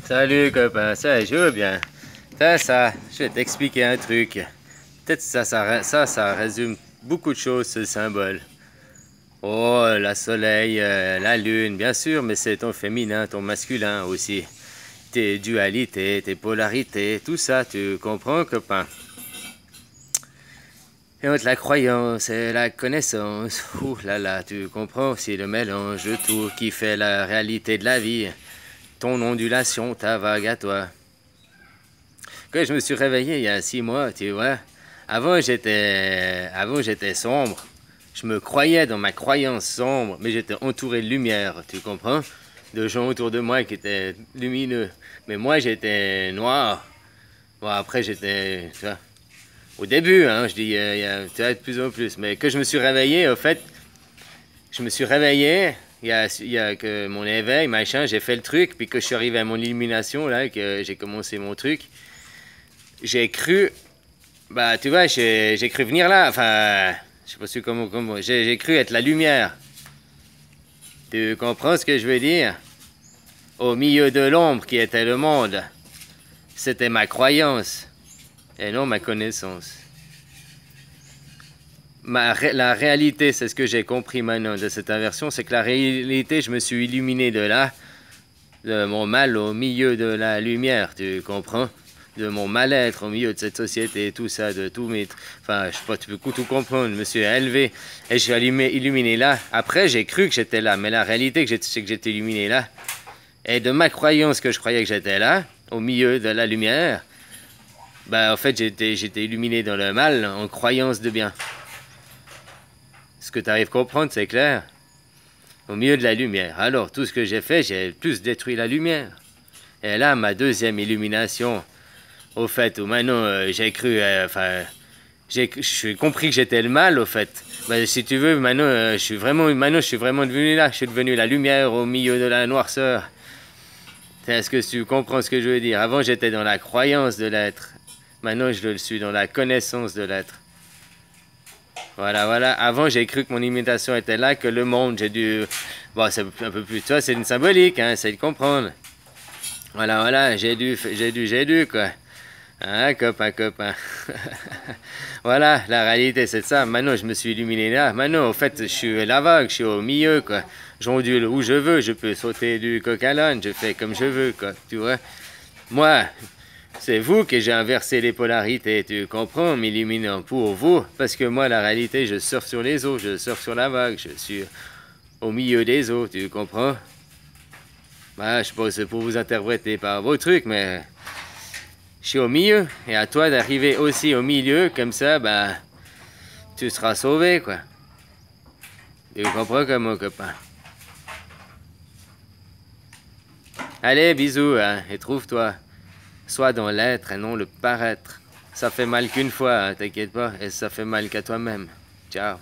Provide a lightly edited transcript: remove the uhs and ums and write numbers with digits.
Salut copain, ça joue bien. Je vais t'expliquer un truc. Peut-être ça résume beaucoup de choses, ce symbole. Oh, la soleil, la lune, bien sûr, mais c'est ton féminin, ton masculin aussi. Tes dualités, tes polarités, tout ça, tu comprends copain? Et entre la croyance et la connaissance, ouh là là, tu comprends aussi le mélange de tout qui fait la réalité de la vie. Ton ondulation, ta vague à toi. Quand je me suis réveillé il y a 6 mois, tu vois, avant j'étais sombre. Je me croyais dans ma croyance sombre, mais j'étais entouré de lumière, tu comprends? De gens autour de moi qui étaient lumineux. Mais moi, j'étais noir. Bon, après, j'étais, tu vois, au début, hein, je dis, tu vois, de plus en plus. Mais que je me suis réveillé, au fait, je me suis réveillé, il y a que mon éveil, machin, j'ai fait le truc, puis que je suis arrivé à mon illumination, là, que j'ai commencé mon truc, j'ai cru, bah, tu vois, j'ai cru venir là, enfin, je sais pas si comment j'ai cru être la lumière. Tu comprends ce que je veux dire? Au milieu de l'ombre qui était le monde. C'était ma croyance, et non ma connaissance. La réalité, c'est ce que j'ai compris maintenant de cette inversion, c'est que la réalité, je me suis illuminé de là, de mon mal au milieu de la lumière, tu comprends? De mon mal-être au milieu de cette société, tout ça, de tous mes... Enfin, je sais pas, tu peux tout comprendre, je me suis élevé et je suis illuminé là. Après, j'ai cru que j'étais là, mais la réalité, c'est que j'étais illuminé là. Et de ma croyance que je croyais que j'étais là, au milieu de la lumière, bah en fait, j'étais illuminé dans le mal en croyance de bien. Ce que tu arrives à comprendre, c'est clair? Au milieu de la lumière. Alors, tout ce que j'ai fait, j'ai plus détruit la lumière. Et là, ma deuxième illumination, au fait, où maintenant j'ai cru, j'ai compris que j'étais le mal, au fait. Ben, si tu veux, maintenant, maintenant, je suis vraiment devenu là. Je suis devenu la lumière au milieu de la noirceur. Est-ce que tu comprends ce que je veux dire? Avant, j'étais dans la croyance de l'être. Maintenant, je le suis dans la connaissance de l'être. Voilà, voilà. Avant, j'ai cru que mon imitation était là, que le monde, j'ai dû... Bon, c'est un peu plus... Tu vois, c'est une symbolique, hein, c'est de comprendre. Voilà, voilà, j'ai dû, quoi. Hein, copain. Voilà, la réalité, c'est ça. Maintenant, je me suis illuminé là. Maintenant, au fait, je suis la vague, je suis au milieu, quoi. J'ondule où je veux, je peux sauter du coq à l'âne, je fais comme je veux, quoi. Tu vois? Moi, c'est vous que j'ai inversé les polarités, tu comprends, m'illuminant pour vous. Parce que moi, la réalité, je surfe sur les eaux, je surfe sur la vague, je suis au milieu des eaux, tu comprends? Bah, je sais pas, c'est pour vous interpréter par vos trucs, mais je suis au milieu. Et à toi d'arriver aussi au milieu, comme ça, bah, tu seras sauvé, quoi. Tu comprends comme mon copain? Allez, bisous, hein, et trouve-toi. Sois dans l'être et non le paraître. Ça fait mal qu'une fois, hein, t'inquiète pas, et ça fait mal qu'à toi-même. Ciao.